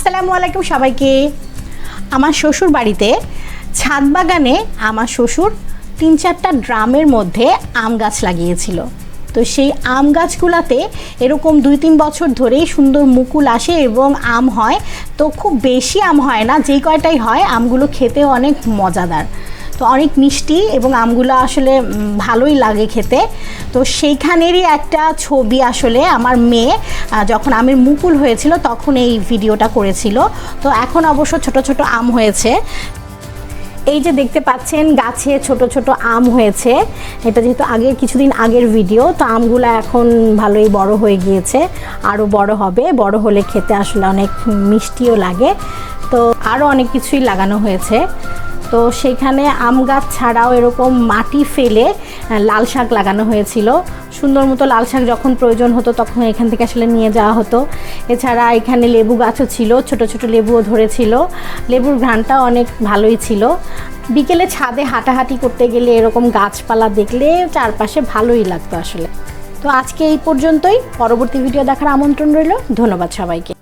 আসসালামু আলাইকুম সবাইকে। আমার শ্বশুর বাড়িতে ছাদ বাগানে আমার শ্বশুর ৩-৪টা ড্রামের মধ্যে আম গাছ লাগিয়েছিল। তো সেই আম গাছগুলোতে এরকম ২-৩ বছর ধরেই সুন্দর মুকুল আসে এবং আম হয়। তো খুব বেশি আম হয় না, যেই কয়টাই হয় আমগুলো খেতে অনেক মজাদার, তো অনেক মিষ্টি এবং আমগুলো আসলে ভালোই লাগে খেতে। তো সেইখানেরই একটা ছবি আসলে আমার মেয়ে যখন আমের মুকুল হয়েছিল তখন এই ভিডিওটা করেছিল। তো এখন অবশ্য ছোট ছোট আম হয়েছে, এই যে দেখতে পাচ্ছেন গাছে ছোট ছোট আম হয়েছে। এটা যেহেতু আগের কিছুদিন আগের ভিডিও, তো আমগুলো এখন ভালোই বড় হয়ে গিয়েছে, আরও বড় হবে। বড় হলে খেতে আসলে অনেক মিষ্টিও লাগে। তো আরও অনেক কিছুই লাগানো হয়েছে। তো সেখানে আম গাছ ছাড়াও এরকম মাটি ফেলে লাল শাক লাগানো হয়েছিল। সুন্দর মতো লাল শাক যখন প্রয়োজন হতো তখন এখান থেকে আসলে নিয়ে যাওয়া হতো। এছাড়া এখানে লেবু গাছও ছিল, ছোট ছোট লেবুও ধরেছিল। লেবুর ঘ্রাণটা অনেক ভালোই ছিল। বিকেলে ছাদে হাঁটাহাঁটি করতে গেলে এরকম গাছপালা দেখলে চারপাশে ভালোই লাগতো আসলে। তো আজকে এই পর্যন্তই, পরবর্তী ভিডিও দেখার আমন্ত্রণ রইল। ধন্যবাদ সবাইকে।